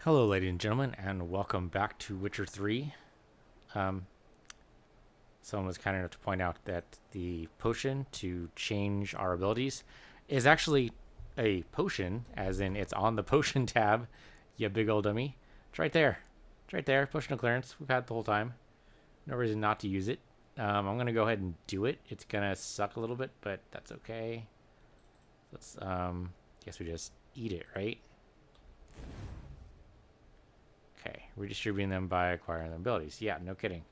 Hello, ladies and gentlemen, and welcome back to Witcher 3. Um, Someone was kind enough to point out that the potion to change our abilities is actually a potion, as in it's on the potion tab, you big old dummy. It's right there. It's right there. Potion of clearance. We've had it the whole time. No reason not to use it. I'm going to go ahead and do it. It's going to suck a little bit, but that's okay. Let's, guess we just eat it, right? Okay, redistributing them by acquiring the abilities. Yeah, no kidding.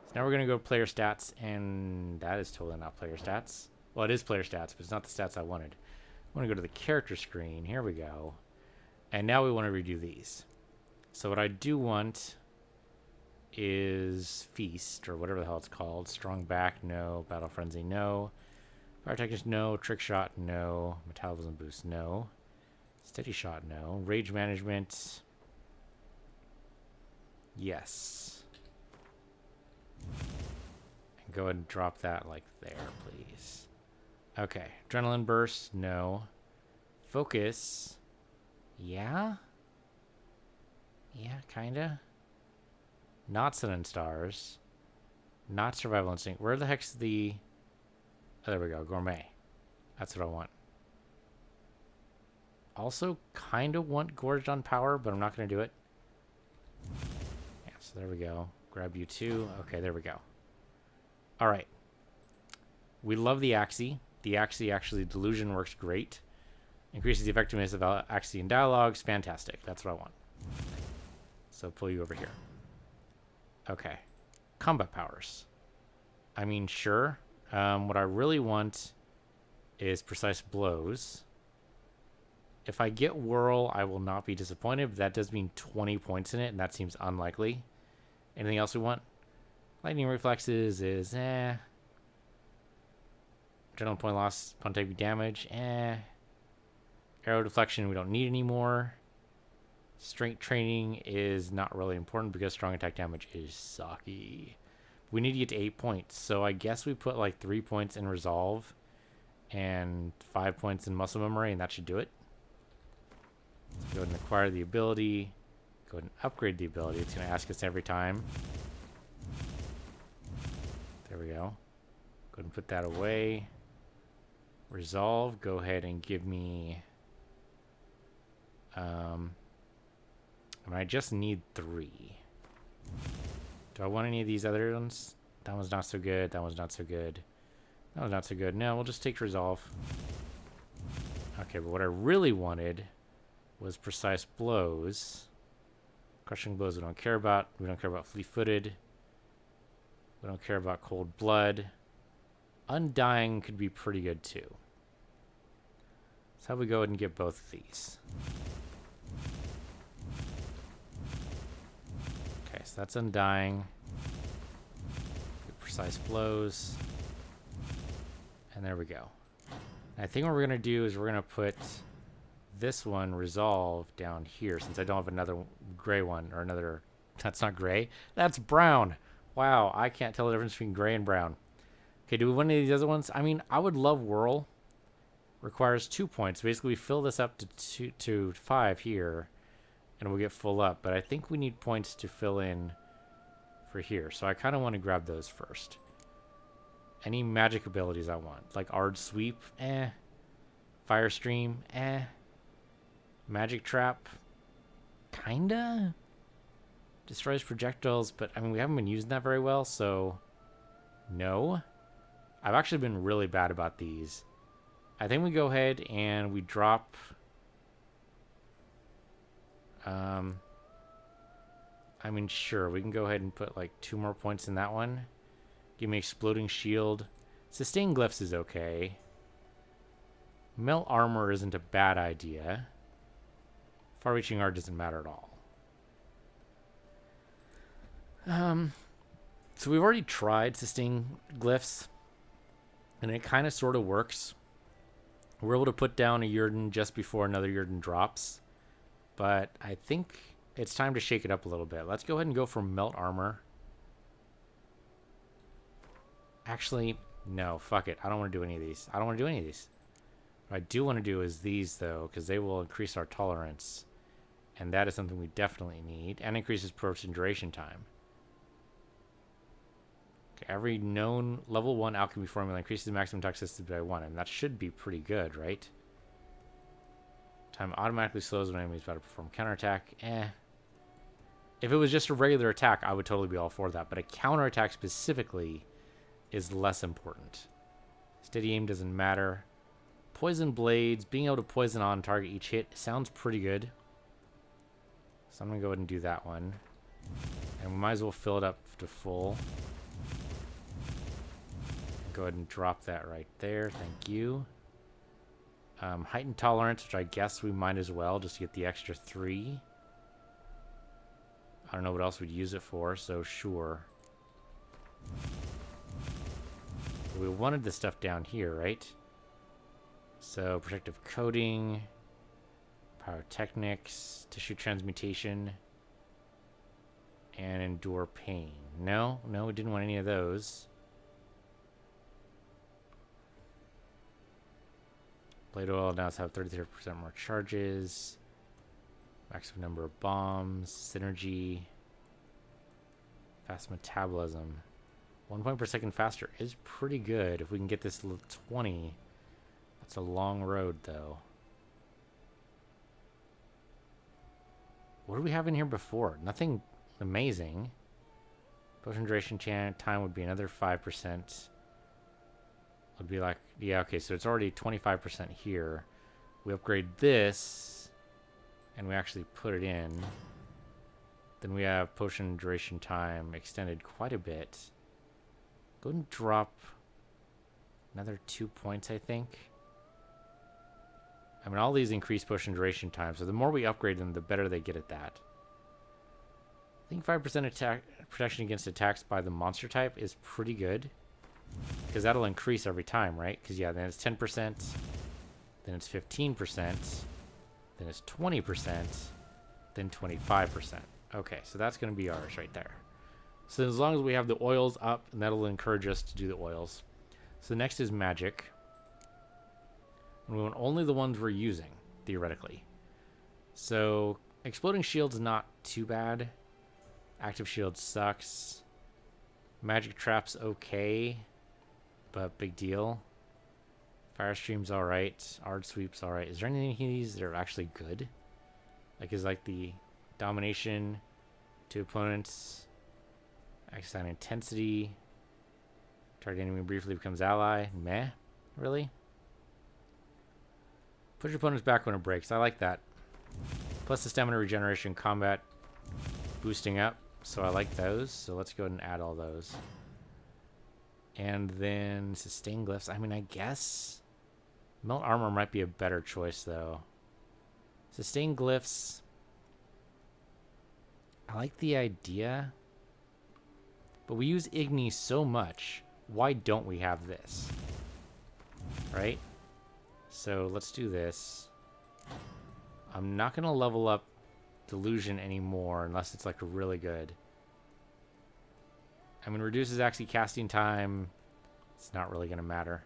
So now we're going to go player stats, and that is totally not player stats. Well, it is player stats, but it's not the stats I wanted. I want to go to the character screen. Here we go. And now we want to redo these. So what I do want is Feast, or whatever the hell it's called. Strong Back, no. Battle Frenzy, no. Fire Technique, no. Trick Shot, no. Metabolism Boost, no. Steady Shot, no. Rage Management, yes. And go ahead and drop that like there, please. Okay. Adrenaline Burst, no. Focus, yeah? Yeah, kinda. Not Sun and Stars. Not Survival Instinct. Where the heck's the... Oh, there we go. Gourmet. That's what I want. Also, kind of want Gorged on Power, but I'm not going to do it. Yeah, so there we go. Grab you too. Okay, there we go. All right. We love the Axie. The Axie, actually, Delusion works great. Increases the effectiveness of Axie in dialogues. Fantastic. That's what I want. So pull you over here. Okay. Combat powers. I mean, sure. What I really want is Precise Blows. If I get Whirl, I will not be disappointed, but that does mean 20 points in it, and that seems unlikely. Anything else we want? Lightning Reflexes is General point loss, upon taking damage, Arrow Deflection we don't need anymore. Strength Training is not really important because strong attack damage is sucky. We need to get to 8 points, so I guess we put like 3 points in Resolve and 5 points in Muscle Memory, and that should do it. Let's go ahead and acquire the ability. Go ahead and upgrade the ability. It's going to ask us every time. There we go. Go ahead and put that away. Resolve. Go ahead and give me... I just need 3. Do I want any of these other ones? That one's not so good. That one's not so good. That one's not so good. No, we'll just take Resolve. Okay, but what I really wanted was Precise Blows. Crushing Blows we don't care about. We don't care about Fleet-Footed. We don't care about Cold Blood. Undying could be pretty good too. So how we go ahead and get both of these? Okay, so that's Undying. Precise Blows. And there we go. And I think what we're going to do is we're going to put this one, Resolve, down here, since I don't have another gray one, or another... That's not gray. That's brown. Wow, I can't tell the difference between gray and brown. Okay, do we want any of these other ones? I mean, I would love Whirl. Requires 2 points. Basically, we fill this up to 5 here, and we'll get full up. But I think we need points to fill in for here. So I kind of want to grab those first. Any magic abilities I want. Like Ard Sweep, Fire Stream, Magic Trap, kinda. Destroys projectiles, but I mean, we haven't been using that very well, so no. I've actually been really bad about these. I think we go ahead and we drop... I mean, sure, we can go ahead and put like 2 more points in that one. Give me Exploding Shield. Sustain Glyphs is okay. Melt Armor isn't a bad idea. Far-reaching art doesn't matter at all. So we've already tried Sustain Glyphs, and it kind of sort of works. We're able to put down a Yrden just before another Yrden drops, but I think it's time to shake it up a little bit. Let's go ahead and go for Melt Armor. Actually, no, fuck it. I don't want to do any of these. I don't want to do any of these. What I do want to do is these, though, because they will increase our tolerance. And that is something we definitely need. And increases potion duration time. Okay, every known level 1 alchemy formula increases the maximum toxicity by 1. And that should be pretty good, right? Time automatically slows when enemies about to perform counterattack. If it was just a regular attack, I would totally be all for that. But a counterattack specifically is less important. Steady aim doesn't matter. Poison blades, being able to poison on target each hit sounds pretty good. So I'm going to go ahead and do that one. And we might as well fill it up to full. Go ahead and drop that right there. Thank you. Heightened tolerance, which I guess we might as well just to get the extra 3. I don't know what else we'd use it for, so sure. We wanted the stuff down here, right? So, protective coating, pyrotechnics, tissue transmutation, and endure pain. No, we didn't want any of those. Blade oil now have 33% more charges. Maximum number of bombs, synergy, fast metabolism. 1 point per second faster is pretty good. If we can get this to 20, that's a long road, though. What do we have in here before? Nothing amazing. Potion duration time would be another 5%. Would be like, yeah, okay, so it's already 25% here. We upgrade this, and we actually put it in. Then we have potion duration time extended quite a bit. Go ahead and drop another 2 points, I think. I mean, all these increase potion duration time, so the more we upgrade them, the better they get at that. I think 5% attack protection against attacks by the monster type is pretty good. Because that'll increase every time, right? Because, yeah, then it's 10%, then it's 15%, then it's 20%, then 25%. Okay, so that's going to be ours right there. So as long as we have the oils up, and that'll encourage us to do the oils. So next is magic. And we want only the ones we're using, theoretically. So exploding shield's not too bad. Active shield sucks. Magic trap's okay, but big deal. Fire stream's alright. Ard sweep's alright. Is there anything in these that are actually good? Like, is like the domination to opponents, X-sign intensity, target enemy briefly becomes ally. Meh, really? Push your opponents back when it breaks. I like that. Plus the stamina regeneration, combat boosting up. So I like those. So let's go ahead and add all those. And then sustain glyphs. I mean, I guess melt armor might be a better choice, though. Sustain glyphs. I like the idea. But we use Igni so much. Why don't we have this? Right? So let's do this. I'm not going to level up Delusion anymore unless it's like really good. I mean, reduces actually casting time. It's not really going to matter.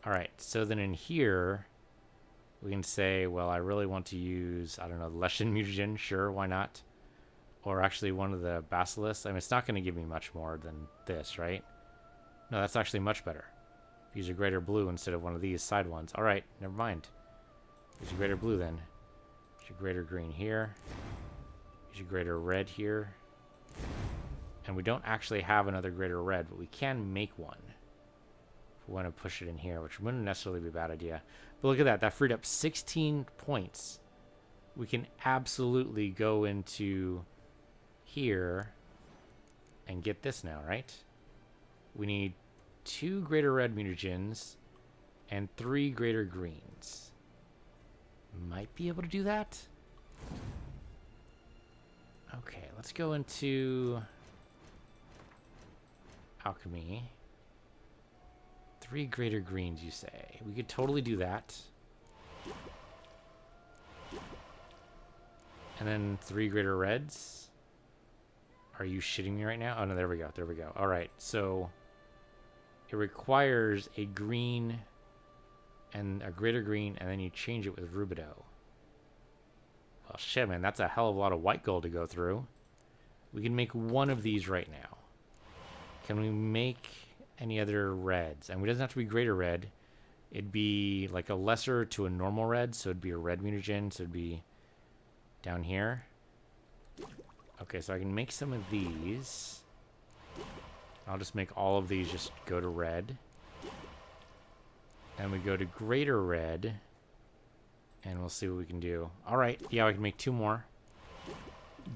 Alright, so then in here, we can say, well, I really want to use, I don't know, Leshen Mutagen. Sure, why not? Or actually one of the Basilisks. I mean, it's not going to give me much more than this, right? No, that's actually much better. Use a greater blue instead of one of these side ones. Alright, never mind. Use a greater blue then. Use a greater green here. Use a greater red here. And we don't actually have another greater red, but we can make one. If we want to push it in here, which wouldn't necessarily be a bad idea. But look at that. That freed up 16 points. We can absolutely go into here and get this now, right? We need 2 greater red mutagens and 3 greater greens. Might be able to do that. Okay, let's go into alchemy. 3 greater greens, you say? We could totally do that. And then 3 greater reds. Are you shitting me right now? Oh no, there we go. There we go. All right, so it requires a green and a greater green, and then you change it with Rubido. Well, shit, man, that's a hell of a lot of white gold to go through. We can make one of these right now. Can we make any other reds? And it doesn't have to be greater red. It'd be like a lesser to a normal red, so it'd be a red mutagen, so it'd be down here. Okay, so I can make some of these. I'll just make all of these just go to red. And we go to greater red. And we'll see what we can do. Alright, yeah, I can make 2 more.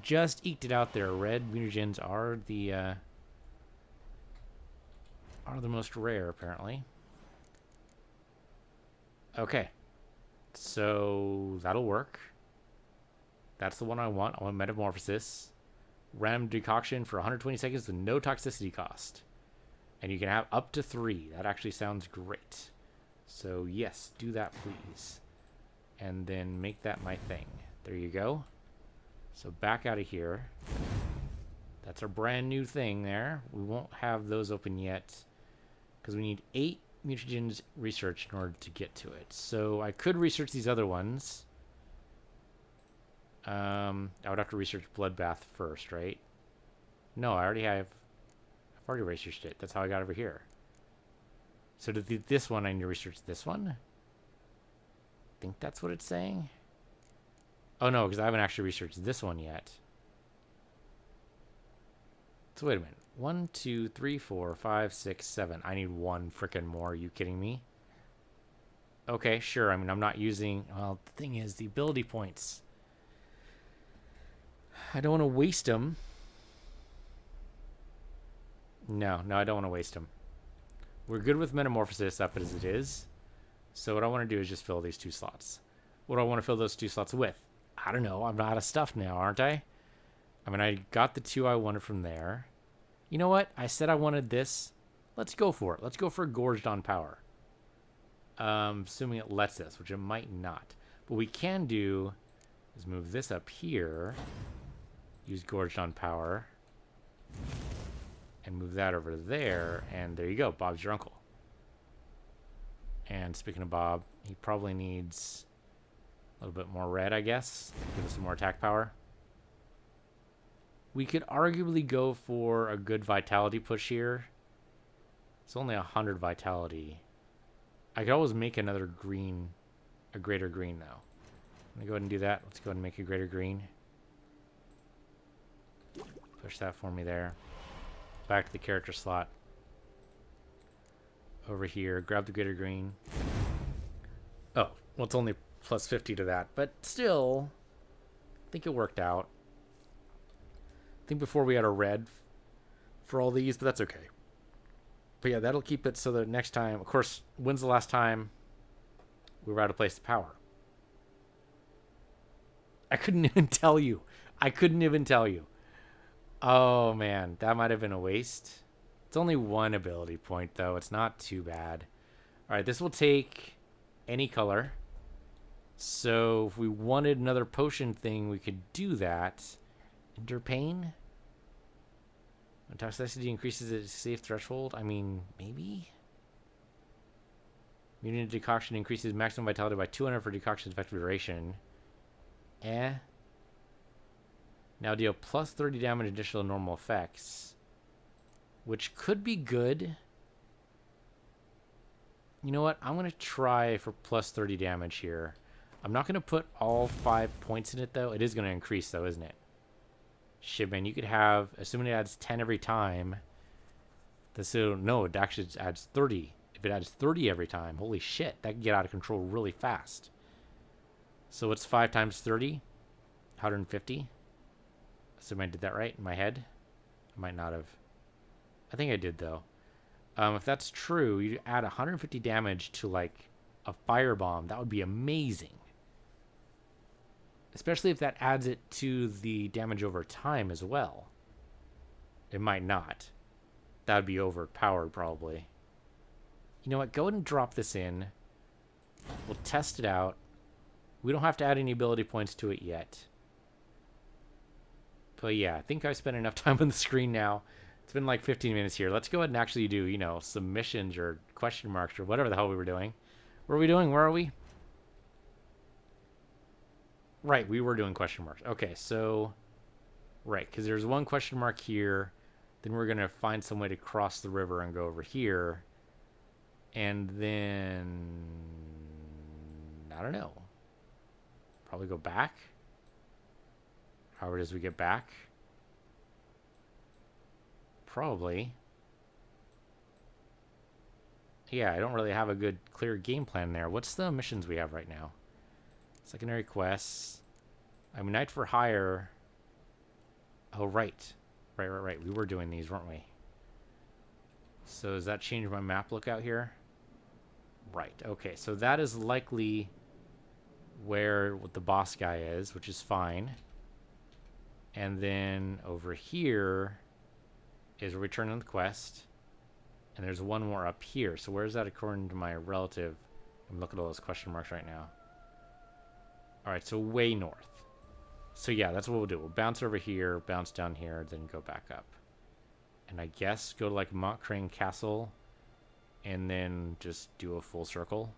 Just eked it out there. Red mutagens are the most rare, apparently. Okay. So that'll work. That's the one I want. I want Metamorphosis. Random decoction for 120 seconds with no toxicity cost. And you can have up to 3. That actually sounds great. So yes, do that please. And then make that my thing. There you go. So back out of here. That's our brand new thing there. We won't have those open yet because we need 8 mutagens research in order to get to it. So I could research these other ones. I would have to research Bloodbath first, right? No, I've already researched it. That's how I got over here. So to do this one, I need to research this one. I think that's what it's saying. Oh no, because I haven't actually researched this one yet. So wait a minute. 1, 2, 3, 4, 5, 6, 7. I need 1 frickin' more. Are you kidding me? Okay, sure. I mean, I'm not using... Well, the thing is, the ability points. I don't want to waste them. No, I don't want to waste them. We're good with Metamorphosis up as it is. So what I want to do is just fill these 2 slots. What do I want to fill those 2 slots with? I don't know. I'm out of stuff now, aren't I? I mean, I got the 2 I wanted from there. You know what? I said I wanted this. Let's go for it. Let's go for Gorged on Power. Assuming it lets us, which it might not. But what we can do is move this up here. Use Gorged on Power. And move that over there. And there you go. Bob's your uncle. And speaking of Bob, he probably needs a little bit more red, I guess. Give us some more attack power. We could arguably go for a good vitality push here. It's only 100 vitality. I could always make another green, a greater green, though. I'm going to go ahead and do that. Let's go ahead and make a greater green. Push that for me there. Back to the character slot. Over here, grab the greater green. Oh, well, it's only plus 50 to that, but still, I think it worked out. I think before we had a red for all these, but that's okay. But yeah, that'll keep it so that next time, of course, when's the last time we were out of place to power? I couldn't even tell you. Oh man, that might have been a waste. It's only 1 ability point though. It's not too bad. All right, this will take any color. So if we wanted another potion thing, we could do that. Interpain? When toxicity increases its safe threshold? I mean, maybe? Mutant decoction increases maximum vitality by 200 for decoction's effective duration. Now deal plus 30 damage additional normal effects. Which could be good. You know what? I'm going to try for plus 30 damage here. I'm not going to put all 5 points in it, though. It is going to increase, though, isn't it? Shit, man. You could have, assuming it adds 10 every time. No, it actually adds 30. If it adds 30 every time, holy shit, that can get out of control really fast. So what's 5 times 30? 150. Assume I did that right in my head. I might not have. I think I did, though. If that's true, you add 150 damage to, like, a firebomb. That would be amazing. Especially if that adds it to the damage over time as well. It might not. That would be overpowered, probably. You know what? Go ahead and drop this in. We'll test it out. We don't have to add any ability points to it yet. But yeah, I think I spent enough time on the screen now. It's been like 15 minutes here. Let's go ahead and actually do, you know, some missions or question marks or whatever the hell we were doing. What are we doing? Where are we? Right, we were doing question marks. Okay, so right, because there's one question mark here. Then we're gonna find some way to cross the river and go over here, and then I don't know. Probably go back. However, as we get back, probably. Yeah, I don't really have a good, clear game plan there. What's the missions we have right now? Secondary quests. I mean, Night for Hire. Oh, right. Right. We were doing these, weren't we? So does that change my map look out here? Right. Okay, so that is likely where the boss guy is, which is fine. And then over here is where we turn on the quest. And there's one more up here. So where's that according to my relative? I'm looking at all those question marks right now. All right, so way north. So yeah, that's what we'll do. We'll bounce over here, bounce down here, then go back up. And I guess go to like Montcrain Castle and then just do a full circle.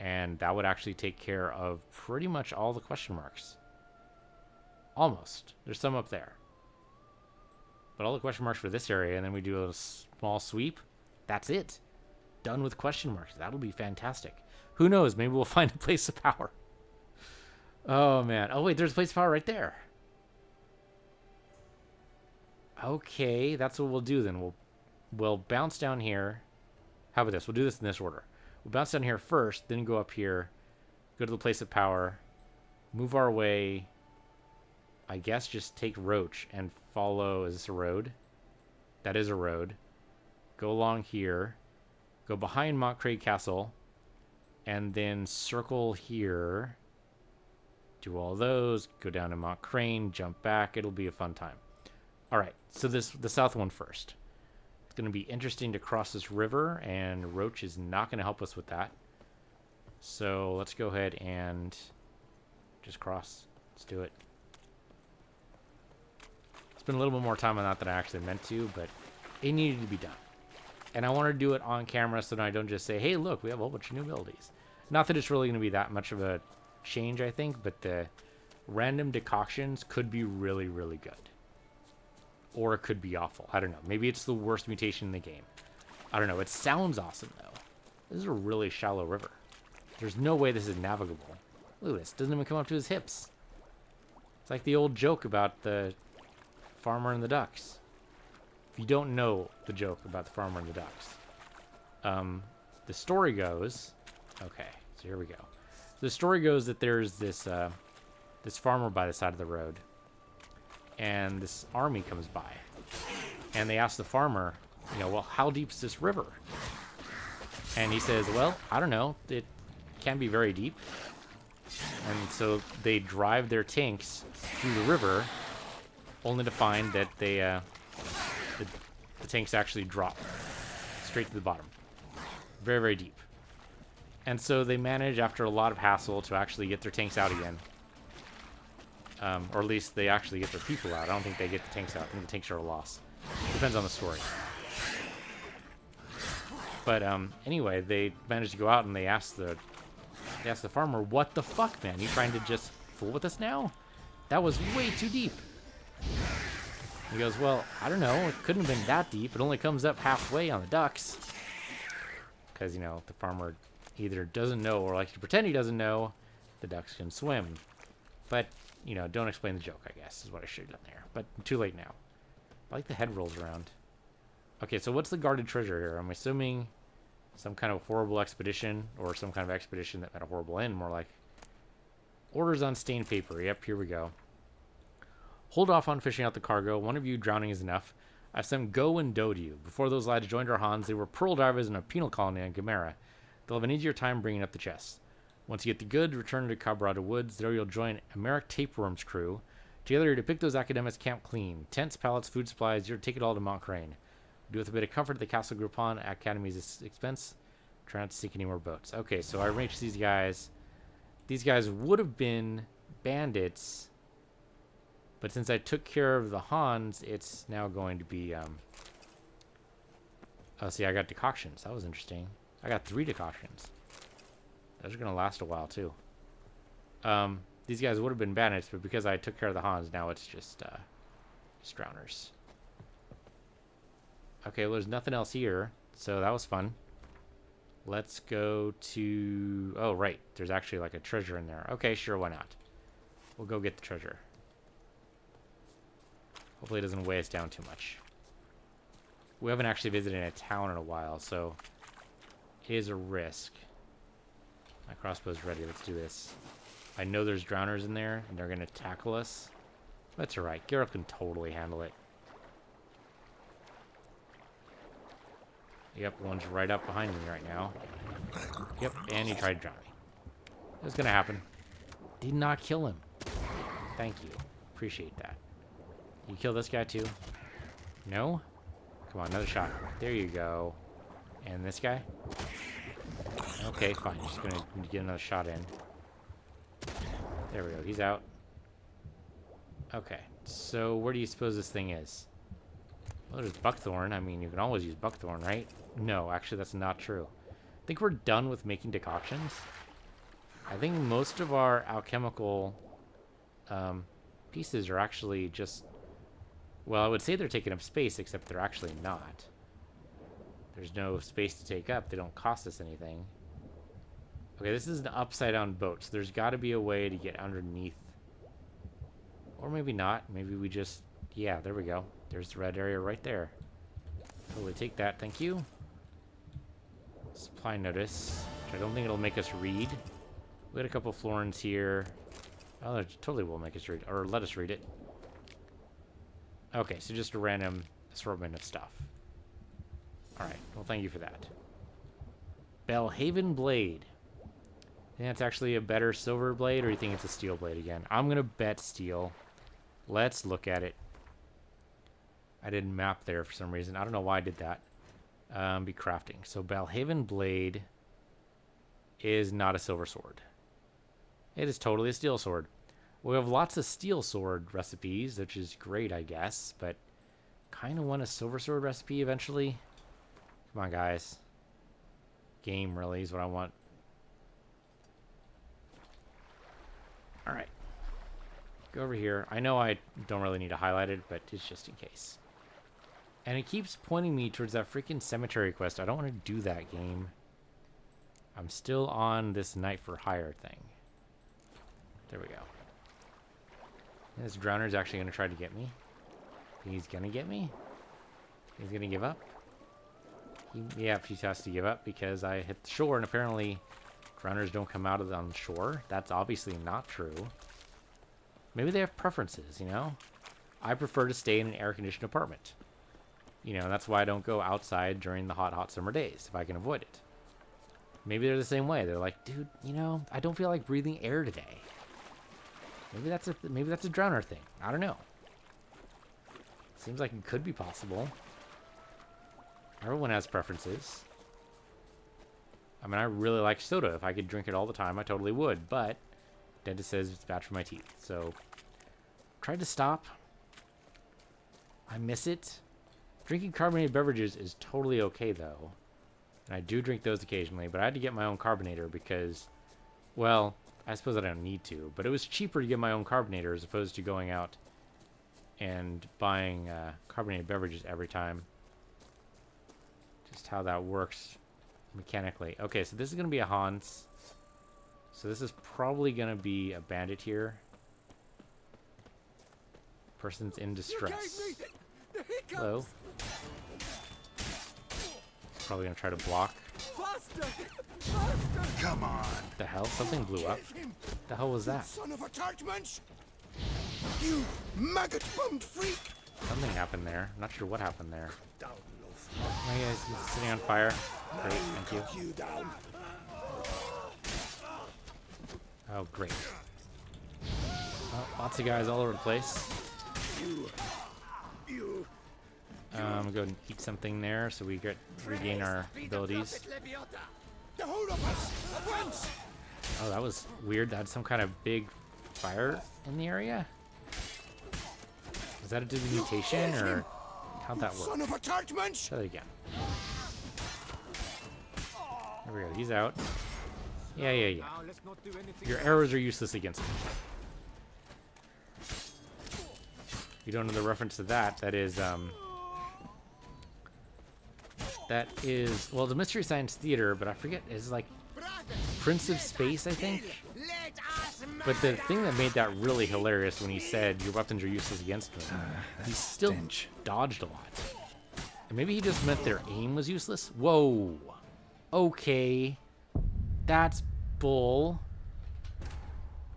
And that would actually take care of pretty much all the question marks. Almost. There's some up there. But all the question marks for this area, and then we do a small sweep. That's it. Done with question marks. That'll be fantastic. Who knows? Maybe we'll find a place of power. Oh, man. Oh, wait. There's a place of power right there. Okay. That's what we'll do then. We'll bounce down here. How about this? We'll do this in this order. We'll bounce down here first, then go up here, go to the place of power, move our way. I guess just take Roach and follow. Is this a road? That is a road. Go along here. Go behind Montcrain Castle. And then circle here. Do all those. Go down to Montcrain. Jump back. It'll be a fun time. Alright, so the south one first. It's going to be interesting to cross this river. And Roach is not going to help us with that. So let's go ahead and just cross. Let's do it. Spend a little bit more time on that than I actually meant to, but it needed to be done. And I want to do it on camera so that I don't just say, hey, look, we have a whole bunch of new abilities. Not that it's really going to be that much of a change, I think, but the random decoctions could be really, really good. Or it could be awful. I don't know. Maybe it's the worst mutation in the game. I don't know. It sounds awesome, though. This is a really shallow river. There's no way this is navigable. Look at this. Doesn't even come up to his hips. It's like the old joke about the farmer and the ducks. If you don't know the joke about the farmer and the ducks, the story goes. Okay, so here we go. The story goes that there's this this farmer by the side of the road, and this army comes by, and they ask the farmer, well, how deep's this river? And he says, well, I don't know. It can be very deep. And so they drive their tanks through the river, only to find that they the tanks actually drop straight to the bottom. Very, very deep. And so they manage, after a lot of hassle, to actually get their tanks out again. Or at least they actually get their people out. I don't think they get the tanks out. I think the tanks are a loss. Depends on the story. But anyway, they managed to go out and they asked the farmer, what the fuck, man? You trying to just fool with us now? That was way too deep. He goes, well, I don't know. It couldn't have been that deep. It only comes up halfway on the ducks. Because, the farmer either doesn't know or likes to pretend he doesn't know the ducks can swim. But, don't explain the joke, I guess, is what I should have done there. But too late now. I like the head rolls around. Okay, so what's the guarded treasure here? I'm assuming some kind of horrible expedition, or some kind of expedition that had a horrible end, more like orders on stained paper. Yep, here we go. Hold off on fishing out the cargo. One of you drowning is enough. I've sent Go and Do to you. Before those lads joined our Hans, they were pearl divers in a penal colony on Gamera. They'll have an easier time bringing up the chests. Once you get the goods, return to Cabrada Woods. There you'll join Americ Tapeworm's crew. Together, you're to pick those academics' camp clean. Tents, pallets, food supplies. You're to take it all to Montcrain. Do with a bit of comfort at the Castle Groupon at Academy's expense. Try not to sink any more boats. Okay, so I arranged these guys. These guys would have been bandits, but since I took care of the Hans, it's now going to be, oh, see, I got decoctions. That was interesting. I got 3 decoctions. Those are going to last a while, too. These guys would have been bandits, but because I took care of the Hans, now it's just drowners. Okay, well, there's nothing else here, so that was fun. Let's go to... Oh, right. There's actually like a treasure in there. Okay, sure, why not? We'll go get the treasure. Hopefully it doesn't weigh us down too much. We haven't actually visited a town in a while, so it is a risk. My crossbow's ready. Let's do this. I know there's drowners in there, and they're going to tackle us. That's alright. Geralt can totally handle it. Yep, one's right up behind me right now. Yep, and he tried to drown me. It was going to happen. Did not kill him. Thank you. Appreciate that. You kill this guy too? No? Come on, another shot. There you go. And this guy? Okay, fine. Just gonna get another shot in. There we go. He's out. Okay. So where do you suppose this thing is? Well, there's buckthorn. I mean, you can always use buckthorn, right? No, actually, that's not true. I think we're done with making decoctions. I think most of our alchemical pieces are actually just... Well, I would say they're taking up space, except they're actually not. There's no space to take up. They don't cost us anything. Okay, this is an upside-down boat, so there's got to be a way to get underneath. Or maybe not. Maybe we just... Yeah, there we go. There's the red area right there. Totally take that, thank you. Supply notice, which I don't think it'll make us read. We had a couple florins here. Oh, that totally will make us read, or let us read it. Okay, so just a random assortment of stuff. Alright, well thank you for that. Belhaven Blade. Think that's actually a better silver blade, or you think it's a steel blade again? I'm gonna bet steel. Let's look at it. I didn't map there for some reason. I don't know why I did that. Be crafting. So Belhaven Blade is not a silver sword. It is totally a steel sword. We have lots of steel sword recipes, which is great, I guess, but kind of want a silver sword recipe eventually. Come on, guys. Game, really, is what I want. Alright. Go over here. I know I don't really need to highlight it, but it's just in case. And it keeps pointing me towards that freaking cemetery quest. I don't want to do that, game. I'm still on this Knight for Hire thing. There we go. This drowner's actually going to try to get me. He's going to get me? He's going to give up? Yeah, he has to give up because I hit the shore, and apparently drowners don't come out of on the shore. That's obviously not true. Maybe they have preferences, you know? I prefer to stay in an air-conditioned apartment. You know, that's why I don't go outside during the hot, hot summer days, if I can avoid it. Maybe they're the same way. They're like, dude, you know, I don't feel like breathing air today. Maybe that's a drowner thing. I don't know. Seems like it could be possible. Everyone has preferences. I mean, I really like soda. If I could drink it all the time, I totally would. But dentist says it's bad for my teeth. So, tried to stop. I miss it. Drinking carbonated beverages is totally okay, though. And I do drink those occasionally. But I had to get my own carbonator because, well, I suppose I don't need to. But it was cheaper to get my own carbonator as opposed to going out and buying carbonated beverages every time. Just how that works mechanically. Okay, so this is going to be a Hans. So this is probably going to be a bandit here. Person's in distress. Hello. He's probably going to try to block. Come on. What the hell? Something blew up. What the hell was that? Son of a tartmunch! You maggot-bummed freak! Something happened there. I'm not sure what happened there. Oh, yeah, he's sitting on fire. Great, thank you. Oh, great. Oh, lots of guys all over the place. Go ahead and eat something there so we regain our abilities. Oh, that was weird. That had some kind of big fire in the area. Was that due to the mutation, or how'd that work? Son of a tartmunch! Try that again. There we go. He's out. Yeah. Your arrows are useless against me. You don't know the reference to that. That is, well, the Mystery Science Theater, but I forget, it's like Prince of Space, I think. But the thing that made that really hilarious when he said your weapons are useless against me, he still dodged a lot. And maybe he just meant their aim was useless? Whoa. Okay. That's bull.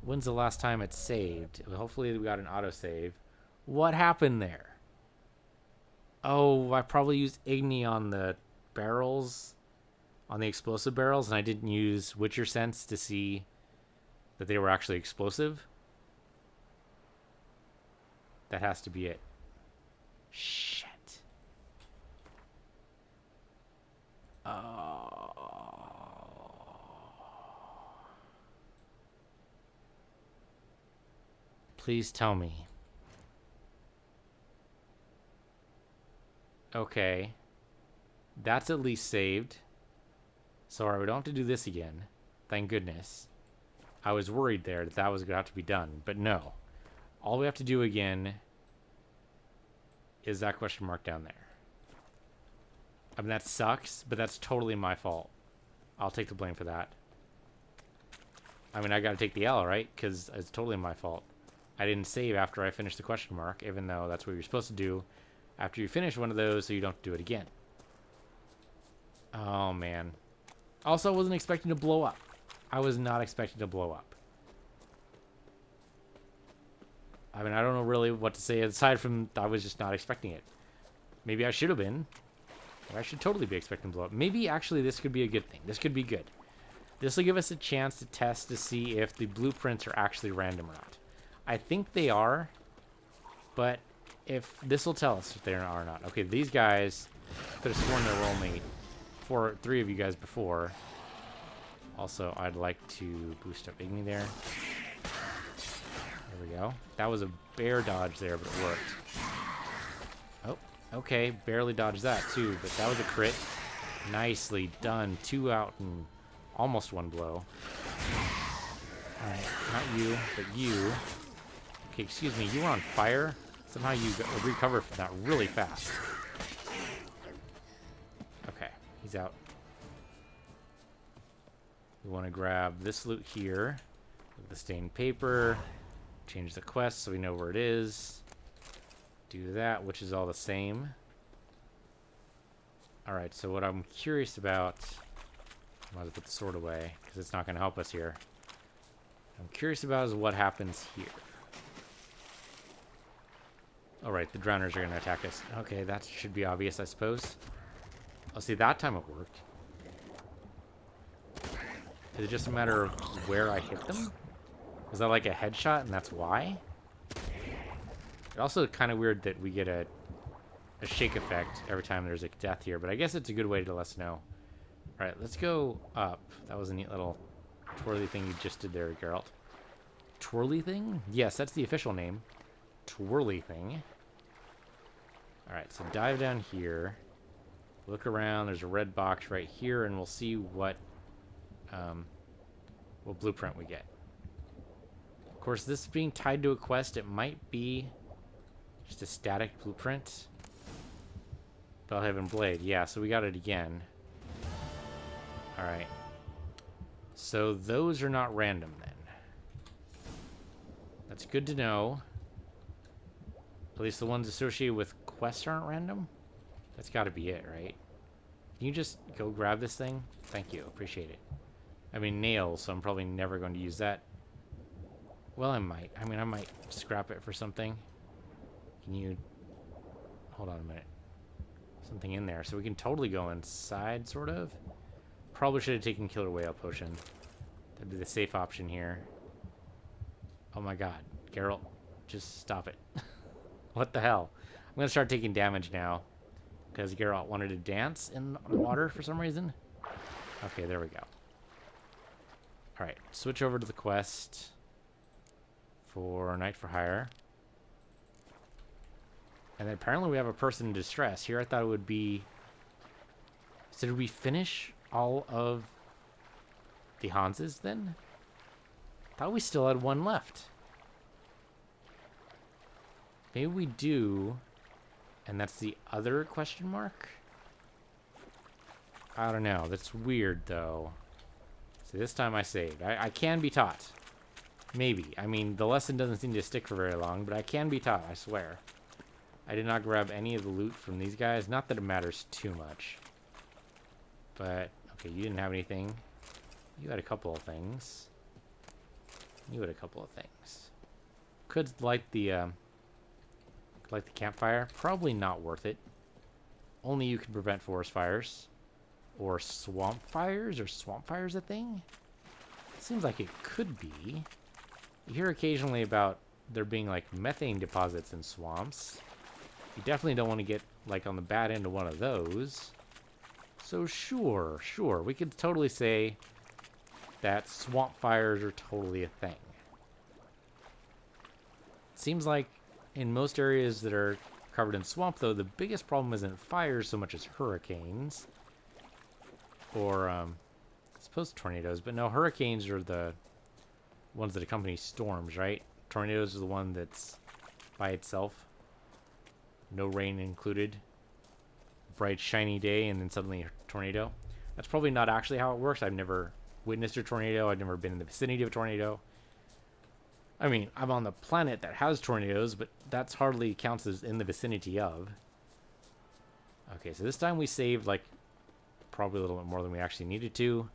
When's the last time it's saved? Hopefully we got an autosave. What happened there? Oh, I probably used Igni on the barrels, on the explosive barrels, and I didn't use Witcher Sense to see that they were actually explosive. That has to be it. Shit. Please tell me. Okay. That's at least saved. So we don't have to do this again. Thank goodness. I was worried there that that was going to have to be done. But no. All we have to do again is that question mark down there. I mean, that sucks, but that's totally my fault. I'll take the blame for that. I mean, I got to take the L, right? Because it's totally my fault. I didn't save after I finished the question mark, even though that's what you're supposed to do after you finish one of those so you don't do it again. Oh, man. Also, I wasn't expecting to blow up. I was not expecting to blow up. I mean, I don't know really what to say aside from I was just not expecting it. Maybe I should have been. I should totally be expecting to blow up. Maybe, actually, this could be a good thing. This could be good. This will give us a chance to test to see if the blueprints are actually random or not. I think they are, but if this will tell us if they are or not. Okay, these guys, could have sworn there were only three of you guys before. Also, I'd like to boost up Igni there. There we go. That was a bear dodge there, but it worked. Oh, okay, barely dodged that too, but that was a crit. Nicely done. 2 out and almost 1 blow. Alright, not you, but you. Okay, excuse me, you were on fire? Somehow you recovered from that really fast. Okay, he's out. We want to grab this loot here. With the stained paper. Change the quest so we know where it is. Do that, which is all the same. Alright, so what I'm curious about... I might as well put the sword away, because it's not going to help us here. I'm curious about is what happens here. Alright, the drowners are going to attack us. Okay, that should be obvious, I suppose. Oh, see, that time it worked. Is it just a matter of where I hit them? Was that like a headshot and that's why? It's also kind of weird that we get a shake effect every time there's a death here, but I guess it's a good way to let us know. Alright, let's go up. That was a neat little twirly thing you just did there, Geralt. Twirly thing? Yes, that's the official name. Twirly thing. Alright, so dive down here. Look around. There's a red box right here, and we'll see what blueprint we get. Of course, this being tied to a quest, it might be just a static blueprint. Bellhaven Blade. Yeah, so we got it again. Alright. So those are not random then. That's good to know. At least the ones associated with quests aren't random? That's got to be it, right? Can you just go grab this thing? Thank you. Appreciate it. I mean, nails, so I'm probably never going to use that. Well, I might. I mean, I might scrap it for something. Can you... Hold on a minute. Something in there. So we can totally go inside, sort of. Probably should have taken Killer Whale Potion. That'd be the safe option here. Oh my god. Geralt, just stop it. What the hell? I'm going to start taking damage now. Because Geralt wanted to dance in the water for some reason. Okay, there we go. Alright, switch over to the quest for Night for Hire. And then apparently we have a person in distress. Here I thought it would be... So did we finish all of the Hanses then? I thought we still had one left. Maybe we do, and that's the other question mark? I don't know. That's weird, though. So this time I saved. I can be taught. Maybe. I mean, the lesson doesn't seem to stick for very long, but I can be taught, I swear. I did not grab any of the loot from these guys. Not that it matters too much. But, okay, you didn't have anything. You had a couple of things. You had a couple of things. Could light the campfire. Probably not worth it. Only you can prevent forest fires. Or swamp fires? Are swamp fires a thing? Seems like it could be. You hear occasionally about there being like methane deposits in swamps. You definitely don't want to get like on the bad end of one of those. So sure, we could totally say that swamp fires are totally a thing. Seems like in most areas that are covered in swamp, though, the biggest problem isn't fires so much as hurricanes. Or, I suppose tornadoes. But no, hurricanes are the ones that accompany storms, right? Tornadoes are the one that's by itself. No rain included. Bright, shiny day, and then suddenly a tornado. That's probably not actually how it works. I've never witnessed a tornado. I've never been in the vicinity of a tornado. I mean, I'm on the planet that has tornadoes, but that's hardly counts as in the vicinity of. Okay, so this time we saved, like, probably a little bit more than we actually needed to.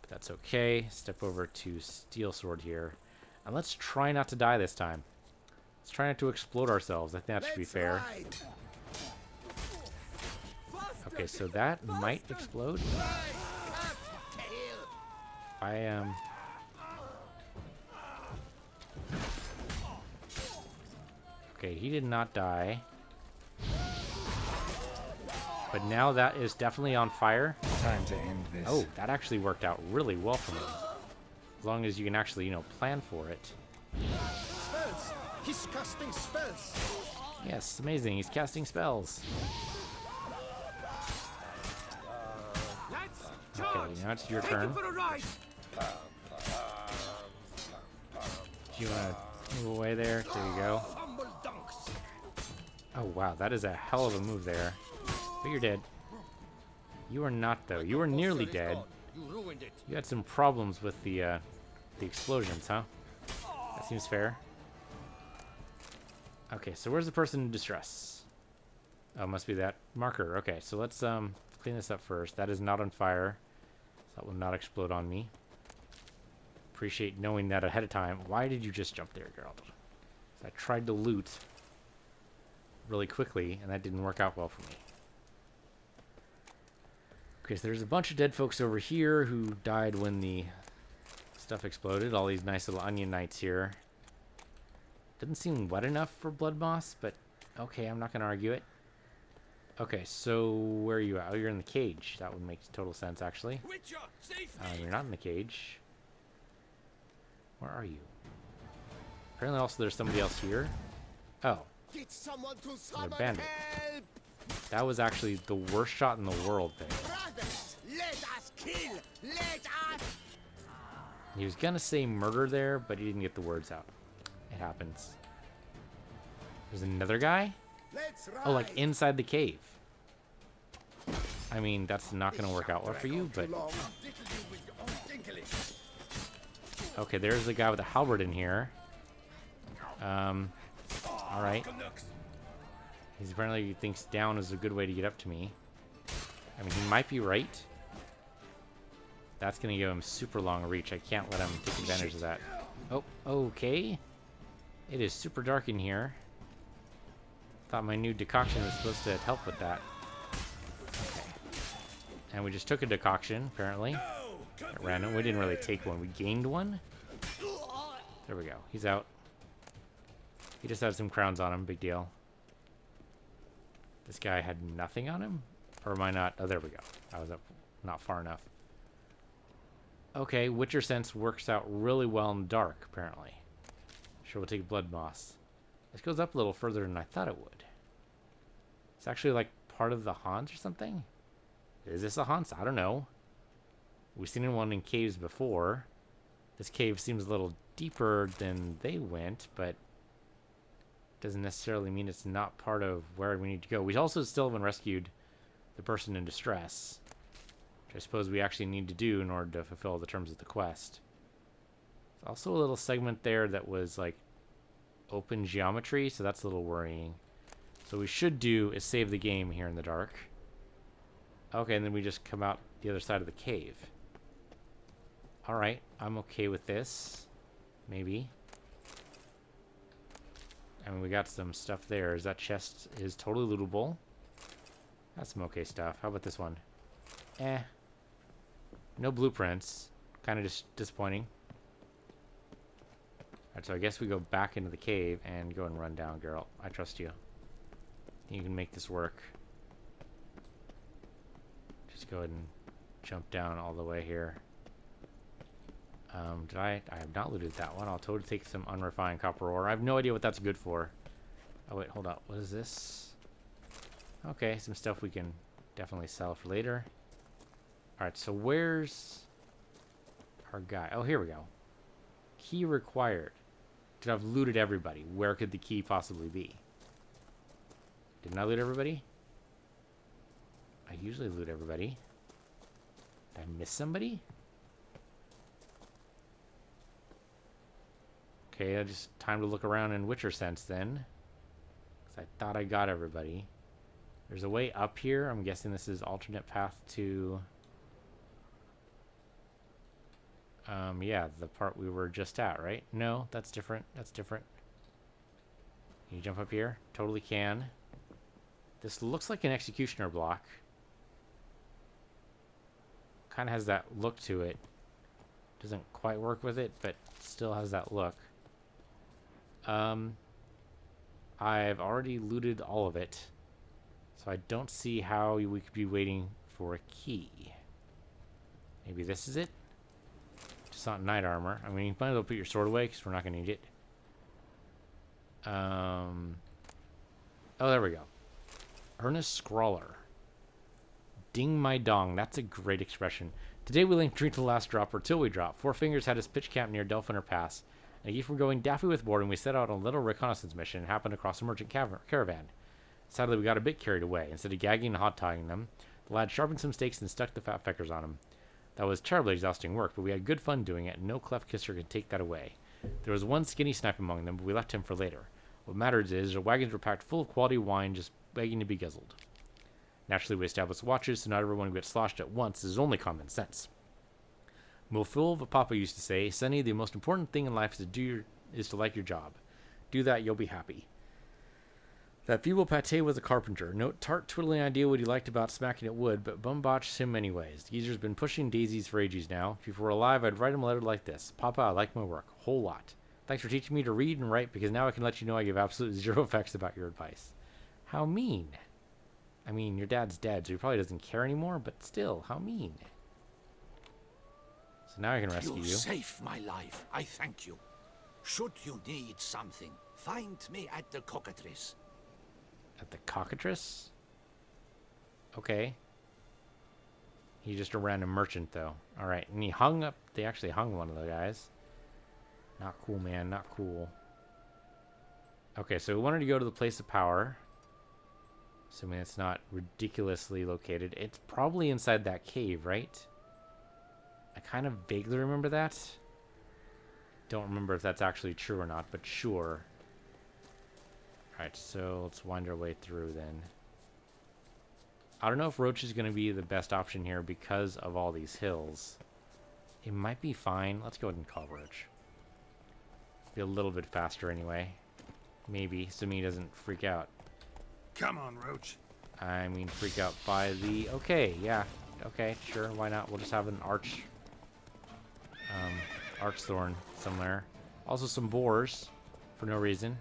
But that's okay. Step over to Steel Sword here. And let's try not to die this time. Let's try not to explode ourselves. I think that should be fair. Okay, so that might explode. I am... Okay, he did not die. But now that is definitely on fire. Time to end this. Oh, that actually worked out really well for me. As long as you can actually, you know, plan for it. Spells! He's casting spells! Yes, amazing. He's casting spells. Okay, now it's your turn. Do you want to move away there? There you go. Oh, wow. That is a hell of a move there. But you're dead. You are not, though. You were nearly dead. You had some problems with the explosions, huh? That seems fair. Okay, so where's the person in distress? Oh, must be that marker. Okay, so let's clean this up first. That is not on fire. So that will not explode on me. Appreciate knowing that ahead of time. Why did you just jump there, girl? So I tried to loot really quickly, and that didn't work out well for me. Okay, so there's a bunch of dead folks over here who died when the stuff exploded. All these nice little onion knights here. Doesn't seem wet enough for blood moss, but okay, I'm not going to argue it. Okay, so where are you at? Oh, you're in the cage. That would make total sense, actually. You're not in the cage. Where are you? Apparently also there's somebody else here. Oh. Another bandit. That was actually the worst shot in the world there. Brothers, let us kill! Let us... He was gonna say murder there, but he didn't get the words out. It happens. There's another guy? Oh, like inside the cave. I mean, that's not gonna work out well for you, but... Okay, there's the guy with the halberd in here. Alright. He apparently thinks down is a good way to get up to me. I mean, he might be right. That's going to give him super long reach. I can't let him take advantage of that. Oh, okay. It is super dark in here. Thought my new decoction was supposed to help with that. Okay. And we just took a decoction, apparently. At random. We didn't really take one. We gained one. There we go. He's out. He just had some crowns on him. Big deal. This guy had nothing on him? Or am I not? Oh, there we go. I was up not far enough. Okay, Witcher Sense works out really well in the dark, apparently. Sure, we'll take Blood Moss. This goes up a little further than I thought it would. It's actually like part of the haunts or something? Is this a haunts? I don't know. We've seen one in caves before. This cave seems a little deeper than they went, but doesn't necessarily mean it's not part of where we need to go. We also still haven't rescued the person in distress, which I suppose we actually need to do in order to fulfill the terms of the quest. There's also a little segment there that was like open geometry, so that's a little worrying. So what we should do is save the game here in the dark. Okay, and then we just come out the other side of the cave. Alright, I'm okay with this. Maybe. I mean, we got some stuff there. That chest is totally lootable. That's some okay stuff. How about this one? Eh. No blueprints. Kind of just disappointing. Alright, so I guess we go back into the cave and go and run down, girl. I trust you. You can make this work. Just go ahead and jump down all the way here. I have not looted that one. I'll totally take some unrefined copper ore. I have no idea what that's good for. Oh, wait, hold up. What is this? Okay, some stuff we can definitely sell for later. Alright, so where's our guy? Oh, here we go. Key required. Did I've looted everybody? Where could the key possibly be? Didn't I loot everybody? I usually loot everybody. Did I miss somebody? Okay, just time to look around in Witcher sense then. Because I thought I got everybody. There's a way up here. I'm guessing this is alternate path to... yeah, the part we were just at, right? No, that's different. That's different. Can you jump up here? Totally can. This looks like an executioner block. Kind of has that look to it. Doesn't quite work with it, but still has that look. I've already looted all of it, so I don't see how we could be waiting for a key. Maybe this is it? Just not knight armor. I mean, you might as well put your sword away because we're not going to need it. Oh, there we go. Earnest Scrawler. Ding my dong. That's a great expression. Today we linked drink to the last drop or till we drop. Four Fingers had his pitch camp near Delphinor Pass. And a geek were going daffy with boredom. We set out on a little reconnaissance mission and happened across a merchant caravan. Sadly, we got a bit carried away. Instead of gagging and hot-tying them, the lad sharpened some stakes and stuck the fat feckers on them. That was terribly exhausting work, but we had good fun doing it, and no cleft kisser could take that away. There was one skinny snipe among them, but we left him for later. What matters is, our wagons were packed full of quality wine, just begging to be guzzled. Naturally, we established watches, so not everyone gets sloshed at once. This is only common sense. Moful, Papa used to say, Sonny, the most important thing in life is to like your job. Do that, you'll be happy. That feeble pate was a carpenter. No tart twiddling idea what he liked about smacking at wood, but bum botched him anyways. The geezer's been pushing daisies for ages now. If he were alive, I'd write him a letter like this. Papa, I like my work. Whole lot. Thanks for teaching me to read and write, because now I can let you know I give absolutely zero effects about your advice. How mean. I mean, your dad's dead, so he probably doesn't care anymore, but still, how mean. So now I can rescue you. You saved my life. I thank you. Should you need something, find me at the Cockatrice. At the Cockatrice? Okay. He's just a random merchant, though. Alright, and he hung up... They actually hung one of the guys. Not cool, man. Not cool. Okay, so we wanted to go to the place of power. Assuming it's not ridiculously located. It's probably inside that cave, right? I kind of vaguely remember that. Don't remember if that's actually true or not, but sure. Alright, so let's wind our way through then. I don't know if Roach is going to be the best option here because of all these hills. It might be fine. Let's go ahead and call Roach. Be a little bit faster anyway. Maybe, assuming he doesn't freak out. Come on, Roach. I mean, freak out by the... Okay, yeah. Okay, sure, why not? We'll just have an archthorn somewhere. Also some boars, for no reason.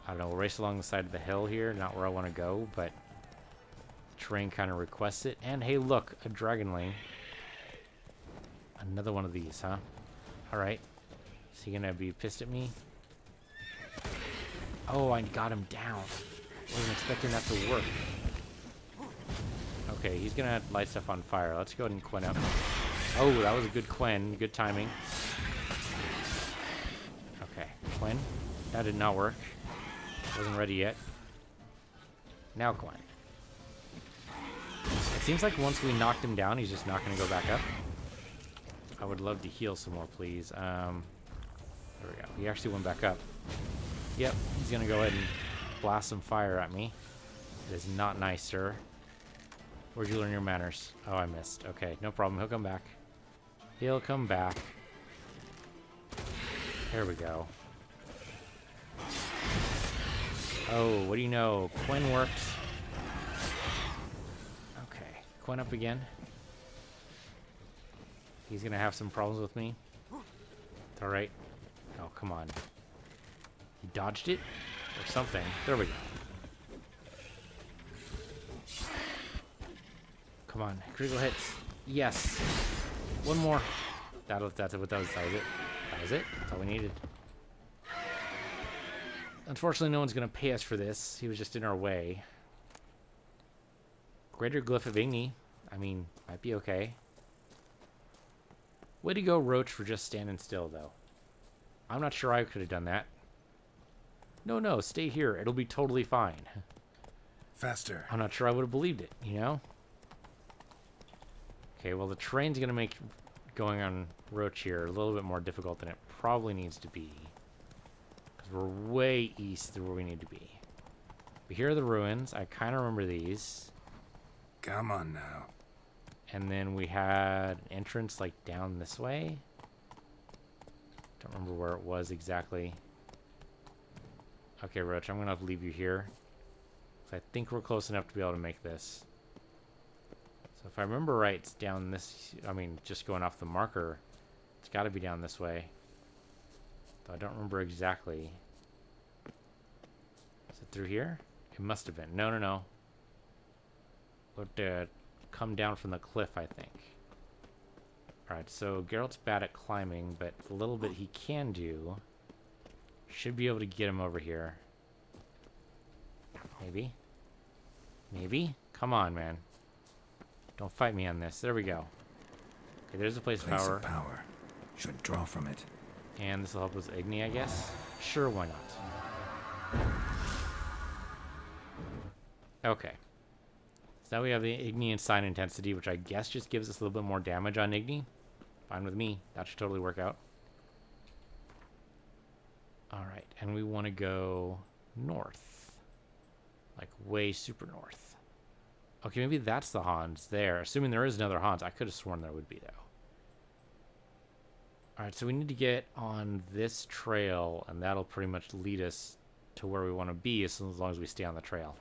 I don't know, we'll race along the side of the hill here. Not where I want to go, but the terrain kind of requests it. And hey, look, a dragonling. Another one of these, huh? Alright. Is he gonna be pissed at me? Oh, I got him down. Wasn't expecting that to work. Okay, he's gonna light stuff on fire. Let's go ahead and Quen up. Oh, that was a good Quen. Good timing. Okay, Quen. That did not work. Wasn't ready yet. Now climb. It seems like once we knocked him down, he's just not going to go back up. I would love to heal some more, please. There we go. He actually went back up. Yep, he's going to go ahead and blast some fire at me. It is not nice, sir. Where'd you learn your manners? Oh, I missed. Okay, no problem. He'll come back. He'll come back. There we go. Oh, what do you know? Quinn works. Okay, Quinn up again. He's gonna have some problems with me. It's alright. Oh, come on. He dodged it? Or something. There we go. Come on. Critical hits. Yes. One more. That's what that was. That was it. That was it. That's all we needed. Unfortunately, no one's going to pay us for this. He was just in our way. Greater Glyph of Igni. I mean, might be okay. Way to go, Roach, for just standing still, though. I'm not sure I could have done that. No, stay here. It'll be totally fine. Faster. I'm not sure I would have believed it, you know? Okay, well, the terrain's going to make going on Roach here a little bit more difficult than it probably needs to be. Because we're way east of where we need to be. But here are the ruins. I kind of remember these. Come on now. And then we had an entrance, like, down this way. Don't remember where it was exactly. Okay, Roach, I'm going to have to leave you here. Because I think we're close enough to be able to make this. So if I remember right, it's down this... I mean, just going off the marker, it's got to be down this way. Though I don't remember exactly. Is it through here? It must have been. No. Look, come down from the cliff, I think. Alright, so Geralt's bad at climbing, but the little bit he can do should be able to get him over here. Maybe? Maybe? Come on, man. Don't fight me on this. There we go. Okay, there's a place of power. Power. Should draw from it. And this will help with Igni, I guess? Sure, why not? Okay. So now we have the Igni and Sign Intensity, which I guess just gives us a little bit more damage on Igni. Fine with me. That should totally work out. Alright, and we want to go north. Like way super north. Okay, maybe that's the Hans there. Assuming there is another Hans. I could have sworn there would be, though. Alright, so we need to get on this trail, and that'll pretty much lead us to where we want to be as long as we stay on the trail.